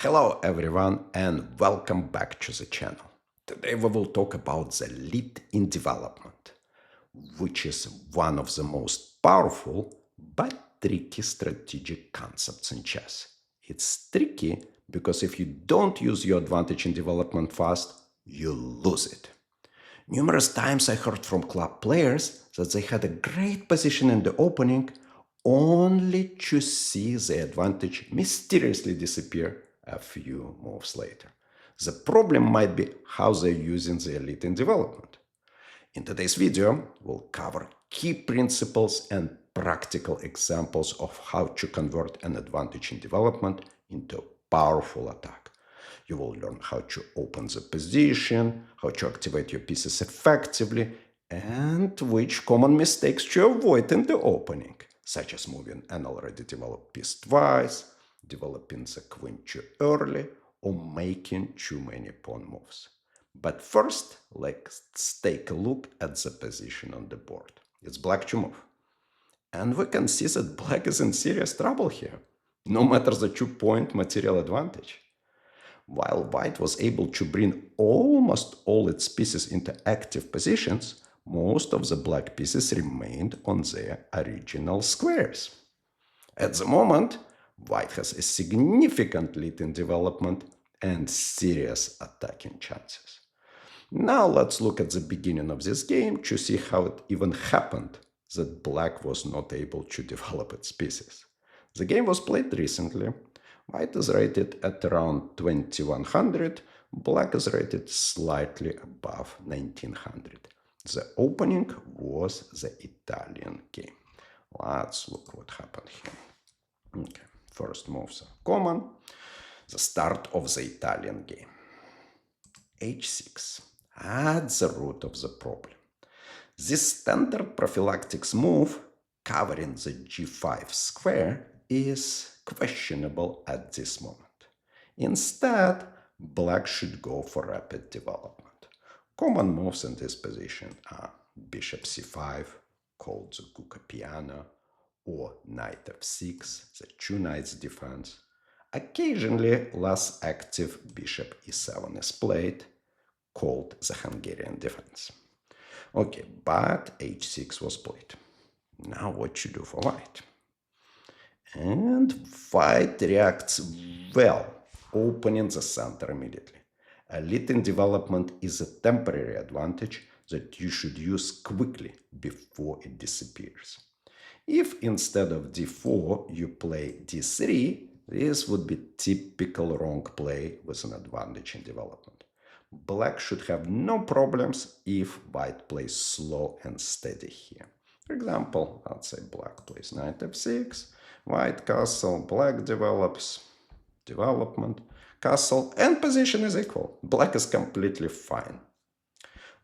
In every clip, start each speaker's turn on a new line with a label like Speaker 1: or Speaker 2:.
Speaker 1: Hello everyone and welcome back to the channel. Today we will talk about the lead in development, which is one of the most powerful but tricky strategic concepts in chess. It's tricky because if you don't use your advantage in development fast, you lose it. Numerous times I heard from club players that they had a great position in the opening only to see the advantage mysteriously disappear a few moves later. The problem might be how they're using the elite in development. In today's video, we'll cover key principles and practical examples of how to convert an advantage in development into a powerful attack. You will learn how to open the position, how to activate your pieces effectively, and which common mistakes to avoid in the opening, such as moving an already developed piece twice, developing the queen too early, or making too many pawn moves. But first, let's take a look at the position on the board. It's black to move. And we can see that black is in serious trouble here, no matter the 2-point material advantage. While white was able to bring almost all its pieces into active positions, most of the black pieces remained on their original squares. At the moment, white has a significant lead in development and serious attacking chances. Now let's look at the beginning of this game to see how it even happened that black was not able to develop its pieces. The game was played recently. White is rated at around 2100, black is rated slightly above 1900. The opening was the Italian game. Let's look what happened here. Okay, first moves are common. The start of the Italian game. h6 at the root of the problem. This standard prophylactics move covering the g5 square is questionable at this moment. Instead, black should go for rapid development. Common moves in this position are bishop c5, called the Cucca piano, or knight f6, the two knights defense. Occasionally, less active bishop e7 is played, called the Hungarian defense. Okay, but h6 was played. Now what to do for white? And white reacts well, opening the center immediately. A lead in development is a temporary advantage that you should use quickly before it disappears. If instead of d4 you play d3, this would be typical wrong play with an advantage in development. Black should have no problems if white plays slow and steady here. For example, let's say black plays knight f6, white castle, black develops, development, castle, and position is equal. Black is completely fine.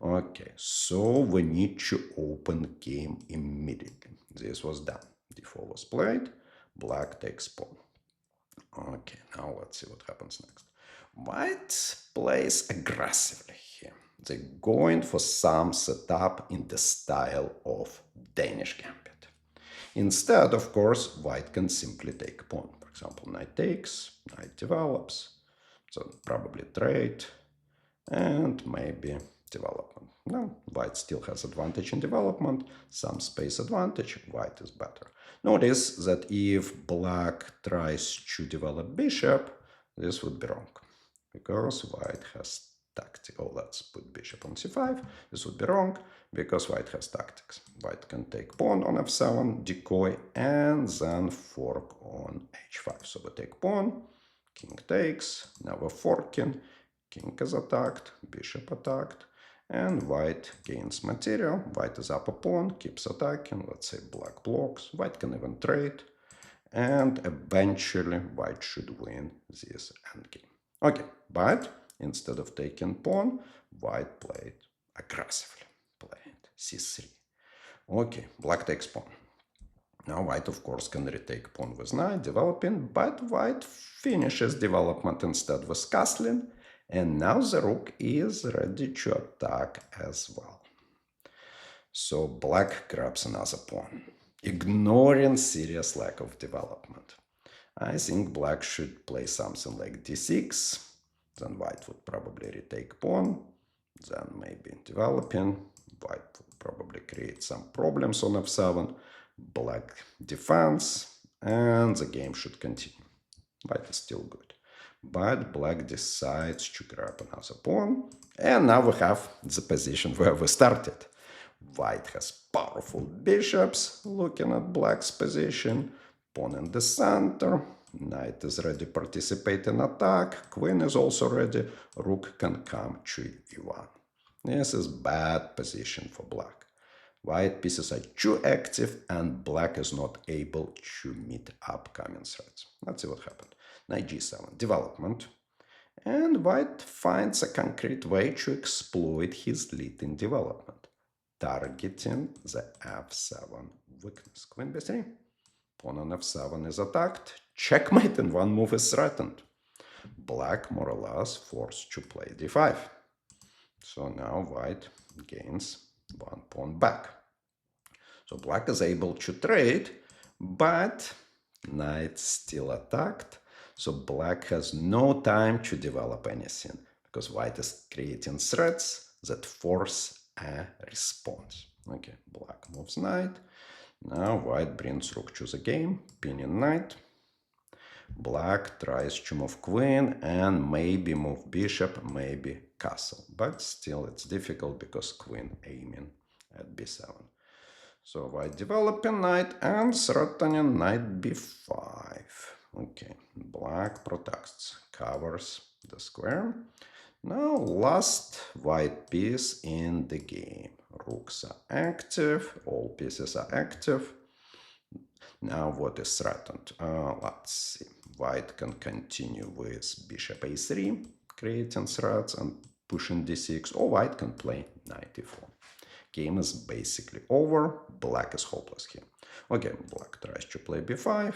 Speaker 1: Okay, so we need to open game immediately. This was done. d4 was played, black takes pawn. Okay, now let's see what happens next. White plays aggressively here. They're going for some setup in the style of Danish gambit. Instead, of course, white can simply take pawn. For example, knight takes, knight develops, so probably trade, and maybe development. No, white still has advantage in development, some space advantage, white is better. Notice that if black tries to develop bishop, this would be wrong, because white has tactics. Oh, let's put bishop on c5. This would be wrong, because white has tactics. White can take pawn on f7, decoy, and then fork on h5. So we take pawn, king takes, now we're forking, king is attacked, bishop attacked, and white gains material. White is up a pawn, keeps attacking. Let's say black blocks. White can even trade. And eventually white should win this endgame. Okay, but instead of taking pawn, white played aggressively. Played c3. Okay, black takes pawn. Now white, of course, can retake pawn with knight, developing, but white finishes development instead with castling. And now the rook is ready to attack as well. So black grabs another pawn, ignoring serious lack of development. I think black should play something like d6. Then white would probably retake pawn. Then maybe developing. White would probably create some problems on f7. Black defends. And the game should continue. White is still good. But black decides to grab another pawn. And now we have the position where we started. White has powerful bishops looking at black's position. Pawn in the center. Knight is ready to participate in attack. Queen is also ready. Rook can come to e1. This is bad position for black. White pieces are too active and black is not able to meet upcoming threats. Let's see what happened. Knight g7, development. And white finds a concrete way to exploit his lead in development, targeting the f7 weakness. Queen b3. Pawn on f7 is attacked. Checkmate in one move is threatened. Black more or less forced to play d5. So now white gains one pawn back. So black is able to trade, but knight still attacked. So black has no time to develop anything because white is creating threats that force a response. Okay, black moves knight. Now white brings rook to the game, pinning knight. Black tries to move queen and maybe move bishop, maybe castle. But still it's difficult because queen aiming at b7. So white developing knight and threatening knight b5. Okay, black protects, covers the square. Now last white piece in the game. Rooks are active, all pieces are active. Now what is threatened? Let's see. White can continue with bishop a3, creating threats and pushing d6, or white can play knight e4. Game is basically over. Black is hopeless here. Okay, black tries to play b5.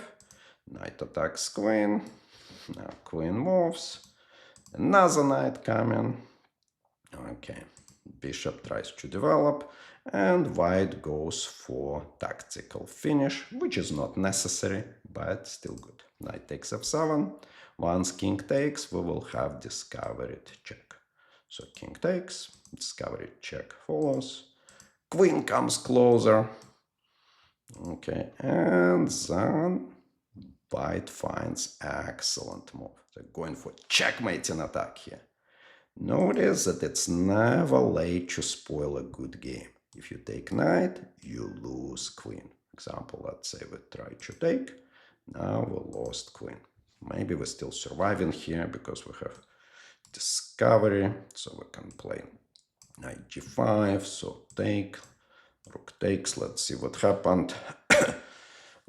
Speaker 1: Knight attacks queen. Now queen moves. Another knight coming. Okay, bishop tries to develop. And white goes for tactical finish, which is not necessary, but still good. Knight takes f7. Once king takes, we will have discovered check. So king takes, discovered check follows. Queen comes closer. Okay, and then white finds excellent move. They're going for checkmating attack here. Notice that it's never late to spoil a good game. If you take knight, you lose queen. Example, let's say we try to take. Now we lost queen. Maybe we're still surviving here because we have discovery. So we can play knight g5, so take, rook takes. Let's see what happened.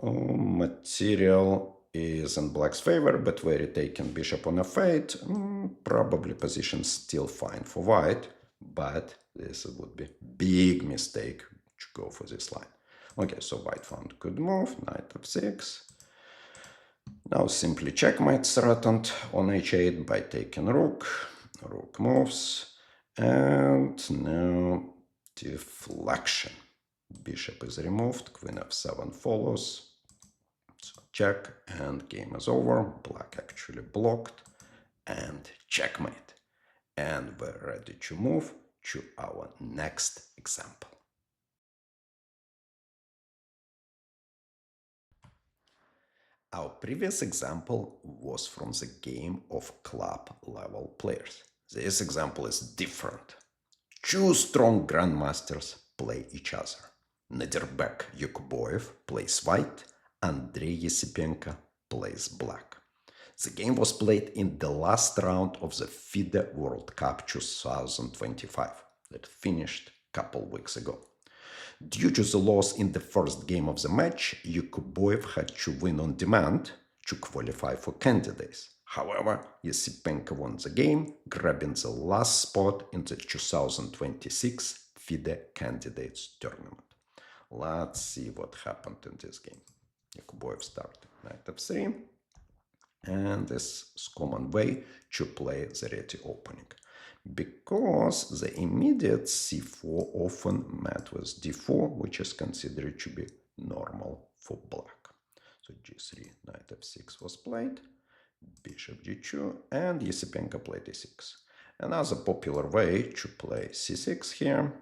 Speaker 1: Material is in black's favor, but we're retaking bishop on f8. Probably position still fine for white, but this would be big mistake to go for this line. Okay, so white found good move, knight f6. Now simply checkmate threatened on h8 by taking rook. Rook moves, and now deflection. Bishop is removed, queen f7 follows. So check, and game is over. Black actually blocked, and checkmate. And we're ready to move to our next example. Our previous example was from the game of club level players. This example is different. Two strong grandmasters play each other. Nadirbek Yakuboyev plays white, Andrei Yesipenko plays black. The game was played in the last round of the FIDE World Cup 2025 that finished a couple weeks ago. Due to the loss in the first game of the match, Yakuboyev had to win on demand to qualify for candidates. However, Yesipenko won the game, grabbing the last spot in the 2026 FIDE Candidates Tournament. Let's see what happened in this game. Yakuboyev started knight f3, and this is common way to play the reti opening, because the immediate c4 often met with d4, which is considered to be normal for black. So g3, knight f6 was played, bishop g2, and Yesipenko played e6. Another popular way to play c6 here,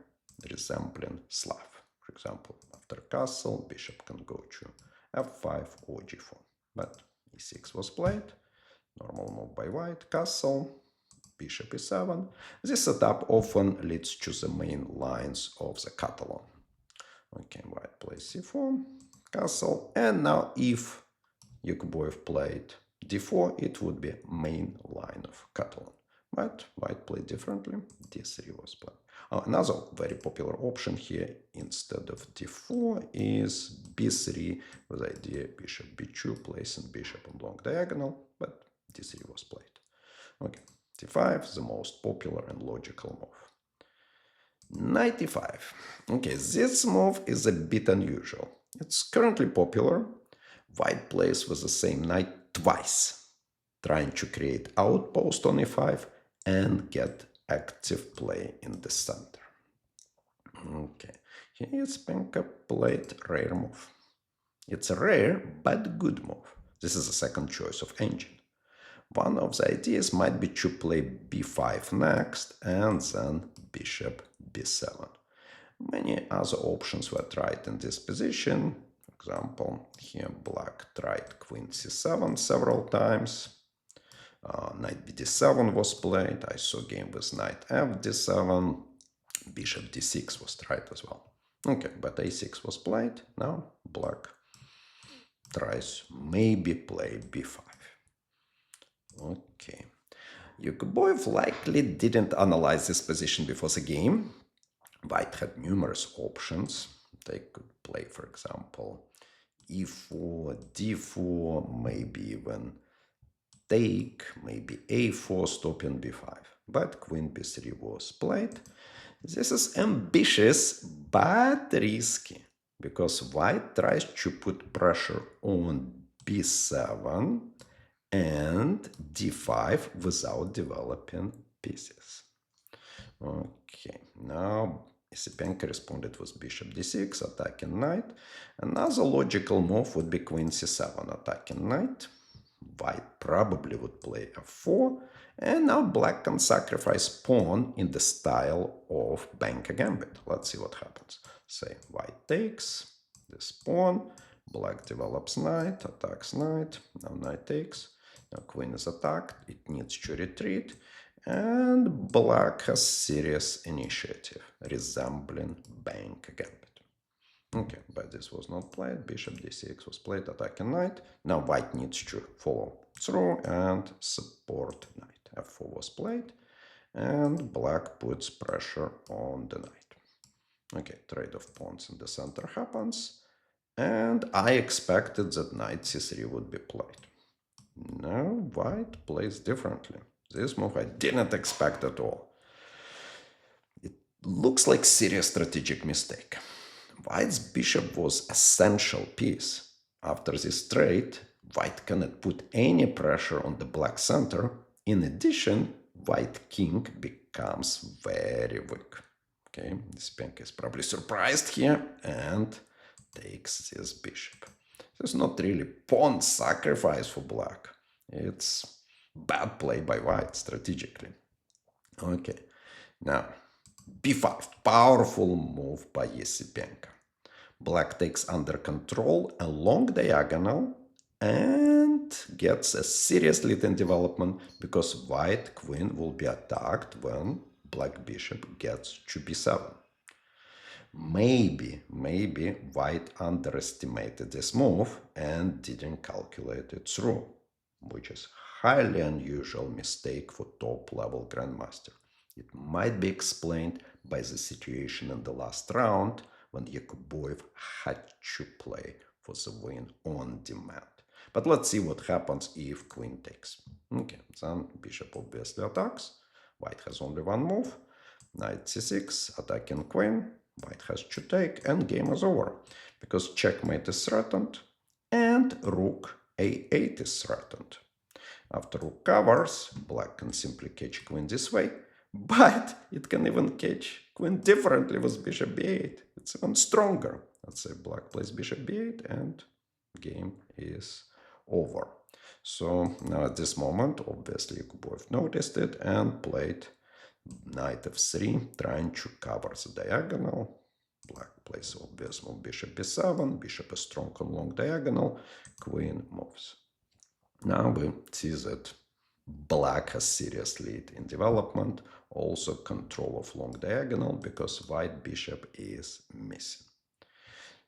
Speaker 1: resembling Slav. For example, after castle, bishop can go to f5 or g4. But e6 was played, normal move by white, castle, bishop e7. This setup often leads to the main lines of the Catalan. Okay, white plays c4, castle, and now if Yakuboev played d4, it would be main line of Catalan. But white played differently, d3 was played. Another very popular option here instead of d4 is b3 with idea bishop b2, placing bishop on long diagonal, but d3 was played. Okay, d5, the most popular and logical move. Knight e5. Okay, this move is a bit unusual. It's currently popular. White plays with the same knight twice, trying to create outpost on e5 and get active play in the center. Okay, here Yesipenko played rare move. It's a rare but good move. This is the second choice of engine. One of the ideas might be to play b5 next and then bishop b7. Many other options were tried in this position. For example, here black tried queen c7 several times. Knight bd7 was played. I saw game with knight fd7. Bishop d6 was tried as well. Okay, but a6 was played. Now black tries maybe play b5. Okay. Yakuboev likely didn't analyze this position before the game. White had numerous options. They could play, for example, e4, d4, maybe even take, maybe a4, stopping b5. But queen b3 was played. This is ambitious but risky, because white tries to put pressure on b7 and d5 without developing pieces. Okay, now Yesipenko responded with bishop d6, attacking knight. Another logical move would be queen c7, attacking knight. White probably would play f4, and now black can sacrifice pawn in the style of Banka Gambit. Let's see what happens. Say white takes this pawn, black develops knight, attacks knight, now knight takes. Now queen is attacked, it needs to retreat, and black has serious initiative, resembling Banka Gambit. Okay, but this was not played. Bishop d6 was played, attacking knight. Now white needs to follow through and support knight. f4 was played, and black puts pressure on the knight. Okay, trade of pawns in the center happens, and I expected that knight c3 would be played. Now white plays differently. This move I didn't expect at all. It looks like serious strategic mistake. White's bishop was essential piece. After this trade, white cannot put any pressure on the black center. In addition, white king becomes very weak. Okay, Yesipenko is probably surprised here and takes this bishop. This is not really pawn sacrifice for black. It's bad play by white strategically. Okay, now b5, powerful move by Yesipenko. Black takes under control a long diagonal and gets a serious lead in development, because white queen will be attacked when black bishop gets to b7. Maybe white underestimated this move and didn't calculate it through, which is highly unusual mistake for top-level grandmaster. It might be explained by the situation in the last round when Yakuboev had to play for the win on demand. But let's see what happens if queen takes. Okay, then bishop obviously attacks. White has only one move. Knight c6, attacking queen. White has to take, and game is over, because checkmate is threatened and rook a8 is threatened. After rook covers, black can simply catch queen this way, but it can even catch queen differently with bishop b8. It's even stronger. Let's say black plays bishop b8 and game is over. So now at this moment, obviously Yakubov noticed it and played knight f3, trying to cover the diagonal. Black plays obvious move bishop b7, bishop is strong on long diagonal, queen moves. Now we see that black has serious lead in development, also control of long diagonal because white bishop is missing.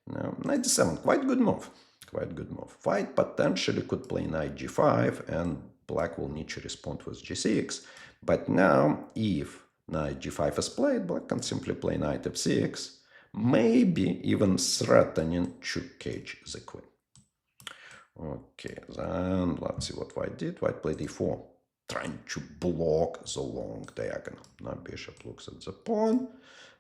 Speaker 1: Now, knight d7, quite good move. Quite good move. White potentially could play knight g5 and black will need to respond with g6. But now, if knight g5 is played, black can simply play knight f6, maybe even threatening to cage the queen. Okay, then let's see what white did. White played e4, trying to block the long diagonal. Now bishop looks at the pawn,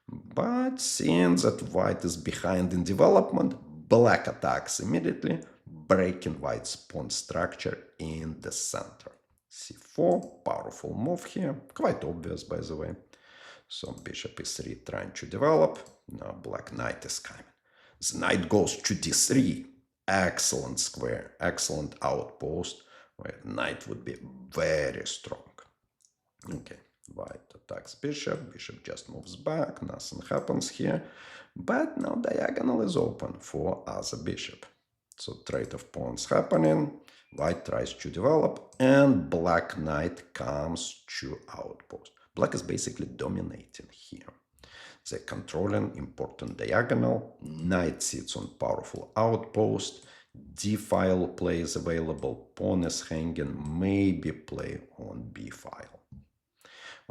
Speaker 1: but seeing that white is behind in development, black attacks immediately, breaking white's pawn structure in the center. c4, powerful move here, quite obvious by the way. So bishop e3 trying to develop. Now black knight is coming. The knight goes to d3. Excellent square, excellent outpost, where knight would be very strong. Okay, white attacks bishop, bishop just moves back, nothing happens here. But now diagonal is open for other bishop. So trade of pawns happening, white tries to develop, and black knight comes to outpost. Black is basically dominating here. They're controlling important diagonal, knight sits on powerful outpost, d-file play is available, pawn is hanging, maybe play on b-file.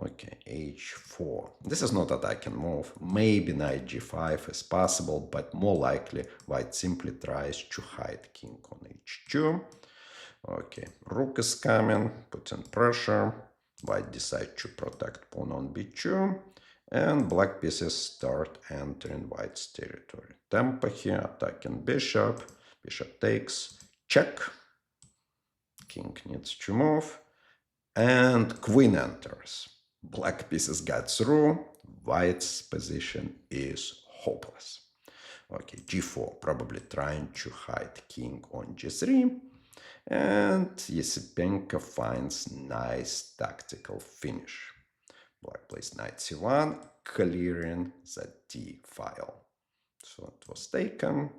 Speaker 1: Okay, h4. This is not attacking move. Maybe knight g5 is possible, but more likely white simply tries to hide king on h2. Okay, rook is coming, putting pressure. White decides to protect pawn on b2. And black pieces start entering white's territory. Tempo here, attacking bishop. Bishop takes, check. King needs to move. And queen enters. Black pieces got through. White's position is hopeless. Okay, g4, probably trying to hide king on g3. And Yesipenko finds nice tactical finish. Black plays knight c1, clearing the d-file. So it was taken.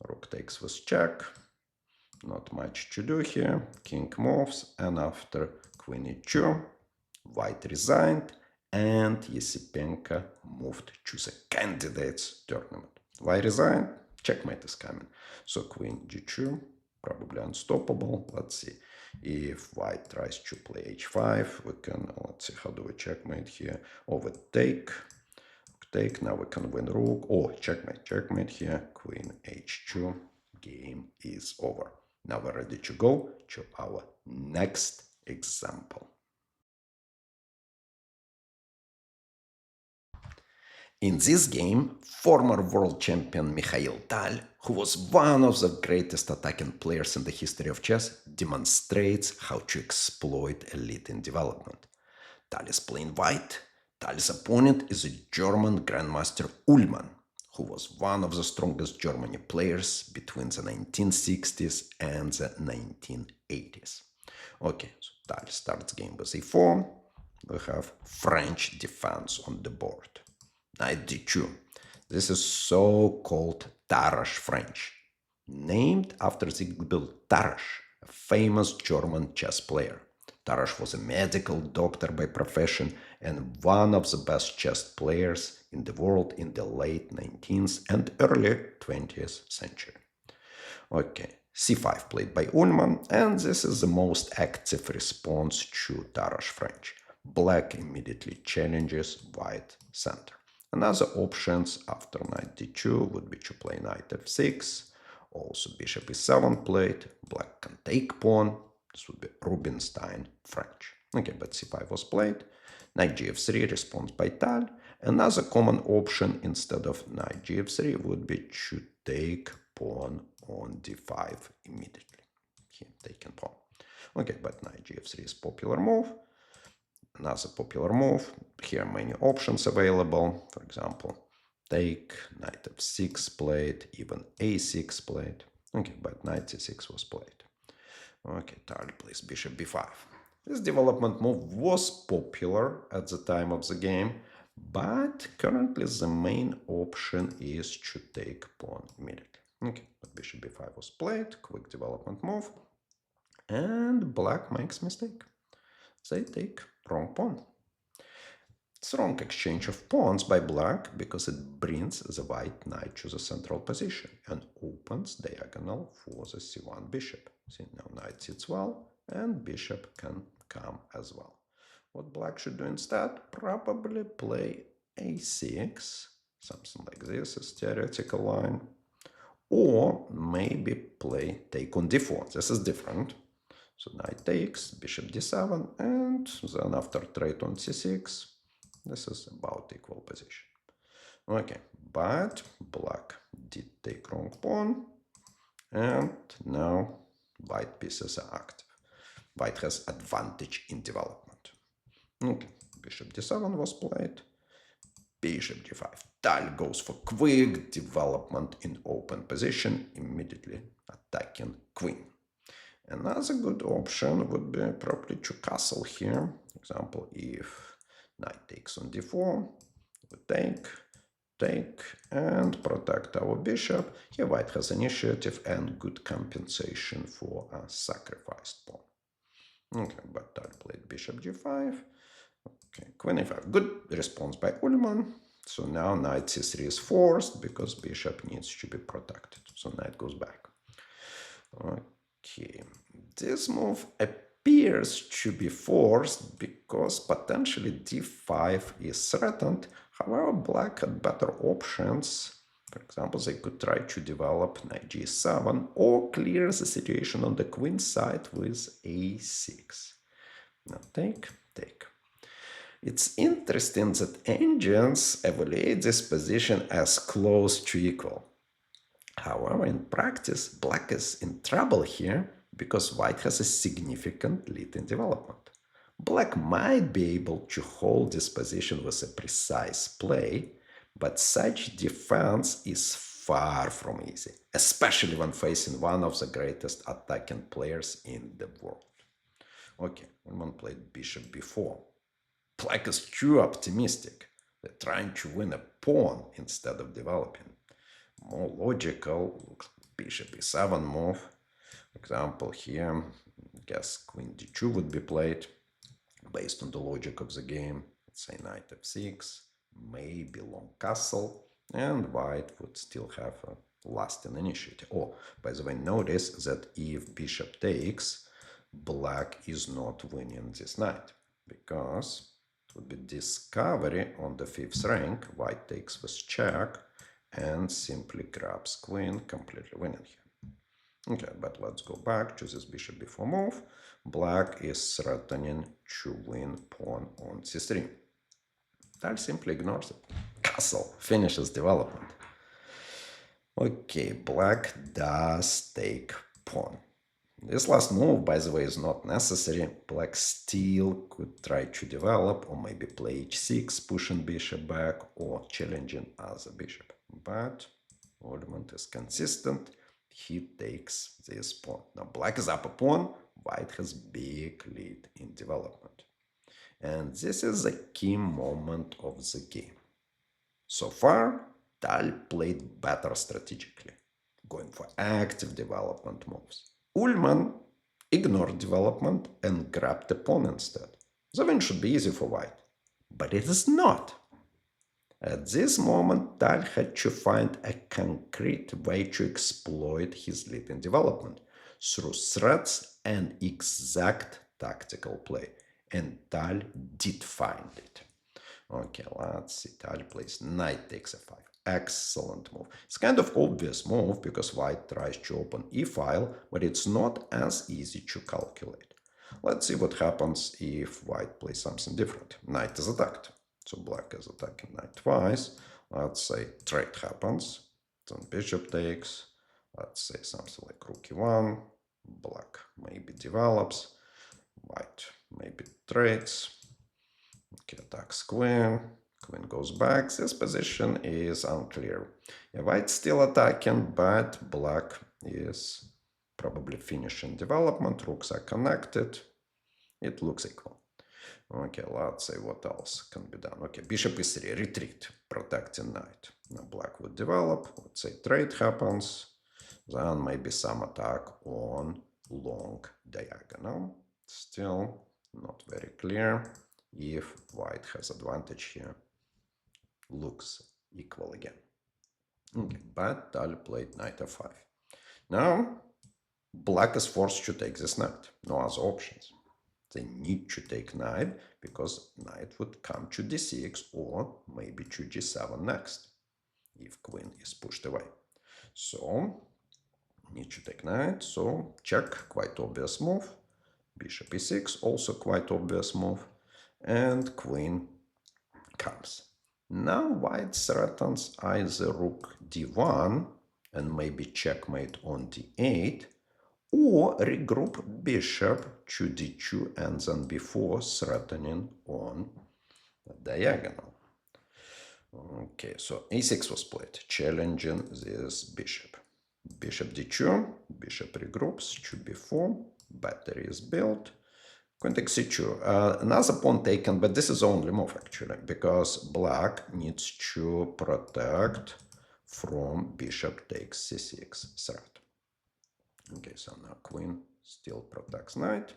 Speaker 1: Rook takes with check. Not much to do here. King moves, and after queen e2, white resigned, and Yesipenko moved to the candidates tournament. Why resign? Checkmate is coming. So queen g2, probably unstoppable. Let's see. If white tries to play h5, we can, let's see, how do we checkmate here? Overtake, take, now we can win rook. Oh, checkmate here, queen h2, game is over. Now we're ready to go to our next example. In this game, former world champion Mikhail Tal, who was one of the greatest attacking players in the history of chess, demonstrates how to exploit elite in development. Tal is playing white. Tal's opponent is a German Grandmaster Ullmann, who was one of the strongest Germany players between the 1960s and the 1980s. Okay, so Tal starts game with e4. We have French defense on the board. Knight d2. This is so-called Tarrasch French, named after Siegfried Tarrasch, a famous German chess player. Tarrasch was a medical doctor by profession and one of the best chess players in the world in the late 19th and early 20th century. Okay, c5 played by Ullmann, and this is the most active response to Tarrasch French. Black immediately challenges white center. Another options after knight d2 would be to play knight f6. Also bishop e7 played. Black can take pawn. This would be Rubinstein French. Okay, but c5 was played. Knight gf3 response by Tal. Another common option instead of knight gf3 would be to take pawn on d5 immediately. Here, taking pawn. Okay, but knight gf3 is popular move. Another popular move. Here many options available. For example, take, knight f6 played, even a6 played. Okay, but knight c6 was played. Okay, Tal plays bishop b5. This development move was popular at the time of the game, but currently the main option is to take pawn immediately. Okay, but bishop b5 was played, quick development move, and black makes mistake. They take wrong pawn. It's wrong exchange of pawns by black because it brings the white knight to the central position and opens diagonal for the c1 bishop. See, now knight sits well and bishop can come as well. What black should do instead? Probably play a6, something like this is theoretical line, or maybe play take on d4. This is different. So knight takes, bishop d7, and then after trade on c6, this is about equal position. Okay, but black did take wrong pawn, and now white pieces are active. White has advantage in development. Okay, bishop d7 was played, bishop d5. Tal goes for quick development in open position, immediately attacking queen. Another good option would be probably to castle here. For example, if knight takes on d4, we take, and protect our bishop. Here white has initiative and good compensation for a sacrificed pawn. Okay, but Tal played bishop g5. Okay, queen a5. Good response by Ullman. So now knight c3 is forced because bishop needs to be protected. So knight goes back. Okay, this move appears to be forced because potentially d5 is threatened. However, black had better options. For example, they could try to develop knight g7 or clear the situation on the queen side with a6. Now take. It's interesting that engines evaluate this position as close to equal. However, in practice, black is in trouble here because white has a significant lead in development. Black might be able to hold this position with a precise play, but such defense is far from easy, especially when facing one of the greatest attacking players in the world. Okay, Ullman played bishop b4. Black is too optimistic. They're trying to win a pawn instead of developing. More logical, bishop e7 move. For example, here, I guess queen d2 would be played based on the logic of the game. Let's say knight f6, maybe long castle, and white would still have a lasting initiative. Oh, by the way, notice that if bishop takes, black is not winning this knight because it would be discovery on the fifth rank. White takes with check and simply grabs queen, completely winning here. Okay, but let's go back to this bishop b4 move. Black is threatening to win pawn on c3. Tal simply ignores it. Castle finishes development. Okay, black does take pawn. This last move, by the way, is not necessary. Black still could try to develop or maybe play h6, pushing bishop back or challenging other bishop. But Ullman is consistent. He takes this pawn. Now black is up a pawn. White has big lead in development. And this is a key moment of the game. So far, Tal played better strategically, going for active development moves. Ullman ignored development and grabbed the pawn instead. The win should be easy for white, but it is not. At this moment, Tal had to find a concrete way to exploit his lead in development through threats and exact tactical play, and Tal did find it. Okay, let's see. Tal plays knight takes a5. Excellent move. It's kind of obvious move because white tries to open e-file, but it's not as easy to calculate. Let's see what happens if white plays something different. Knight is attacked. So black is attacking knight twice. Let's say trade happens. Then bishop takes. Let's say something like rook e1. Black maybe develops. White maybe trades. Okay, attacks queen. Queen goes back. This position is unclear. Yeah, white's still attacking, but black is probably finishing development. Rooks are connected. It looks equal. Okay, let's say what else can be done. Okay, bishop e3, retreat, protecting knight. Now black would develop. Let's say trade happens. Then maybe some attack on long diagonal. Still not very clear if white has advantage here. Looks equal again. Okay, but Tal played knight f5. Now black is forced to take this knight. No other options. They need to take knight because knight would come to d6 or maybe to g7 next if queen is pushed away. So need to take knight. So check, quite obvious move. Bishop e6, also quite obvious move. And queen comes. Now white threatens either rook d1 and maybe checkmate on d8, or regroup bishop to d2 and then b4, threatening on the diagonal. Okay, so a6 was played, challenging this bishop. Bishop d2, bishop regroups to b4, battery is built. Queen takes c2. Another pawn taken, but this is the only move actually, because black needs to protect from bishop takes c6 threat. Okay, so now queen still protects knight.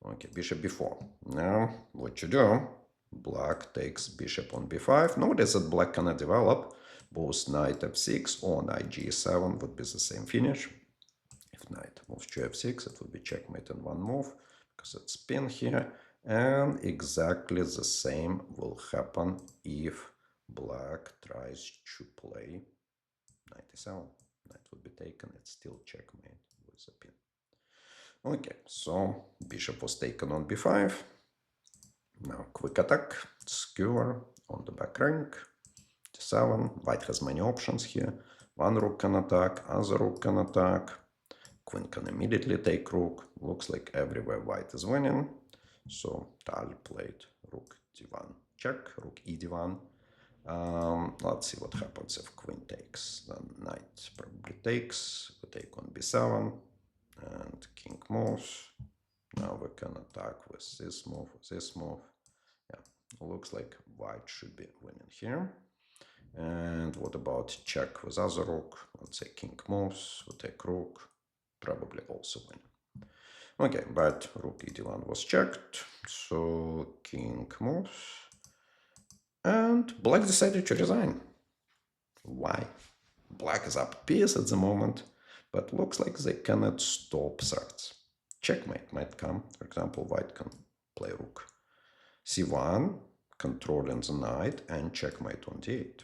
Speaker 1: Okay, bishop b4. Now what to do? Black takes bishop on b5. Notice that black cannot develop. Both knight f6 or knight g7 would be the same finish. If knight moves to f6, it would be checkmate in one move because it's pin here. And exactly the same will happen if black tries to play knight e7. Knight would be taken. It's still checkmate with the pin. Okay, so bishop was taken on b5. Now quick attack, skewer on the back rank. d7. White has many options here. One rook can attack, other rook can attack. Queen can immediately take rook. Looks like everywhere white is winning. So Tal played rook d1 check, rook e d1. Let's see what happens if queen takes. Then knight probably takes. We take on b7 and king moves. Now we can attack with this move, with this move. Yeah, looks like white should be winning here. And what about check with other rook? Let's say king moves, we take rook, probably also win. Okay, but rook e d1 was checked, so king moves. And black decided to resign. Why? Black is up a piece at the moment, but looks like they cannot stop threats. Checkmate might come. For example, white can play rook c1, controlling the knight, and checkmate on d8.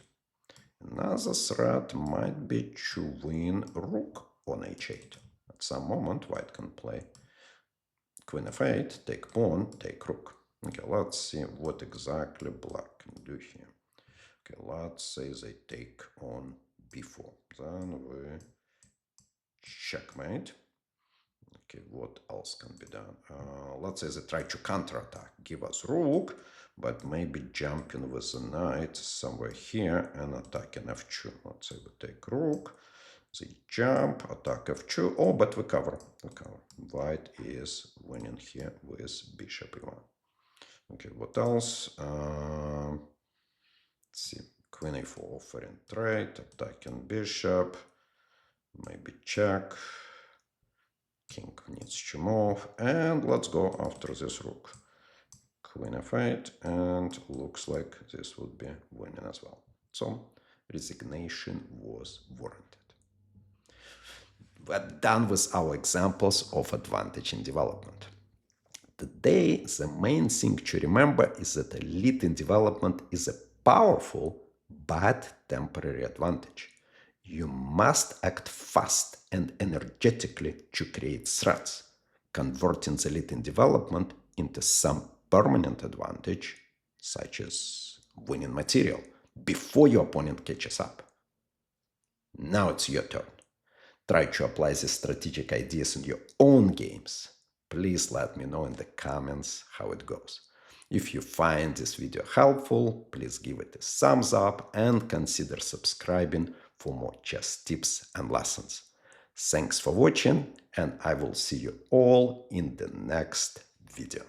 Speaker 1: Another threat might be to win rook on h8. At some moment, white can play queen f8, take pawn, take rook. Okay, let's see what exactly black can do here. Okay, let's say they take on b4. Then we checkmate. Okay, what else can be done? Let's say they try to counterattack, give us rook, but maybe jumping with the knight somewhere here and attacking f2. Let's say we take rook, they jump, attack f2. Oh, but we cover. White is winning here with bishop e1. Okay, what else? Let's see. Queen a4 offering trade, attacking bishop, maybe check. King needs to move, and let's go after this rook. Queen f8, and looks like this would be winning as well. So resignation was warranted. We're done with our examples of advantage in development. Today, the main thing to remember is that a lead in development is a powerful but temporary advantage. You must act fast and energetically to create threats, converting the lead in development into some permanent advantage, such as winning material, before your opponent catches up. Now it's your turn. Try to apply these strategic ideas in your own games. Please let me know in the comments how it goes. If you find this video helpful, please give it a thumbs up and consider subscribing for more chess tips and lessons. Thanks for watching, and I will see you all in the next video.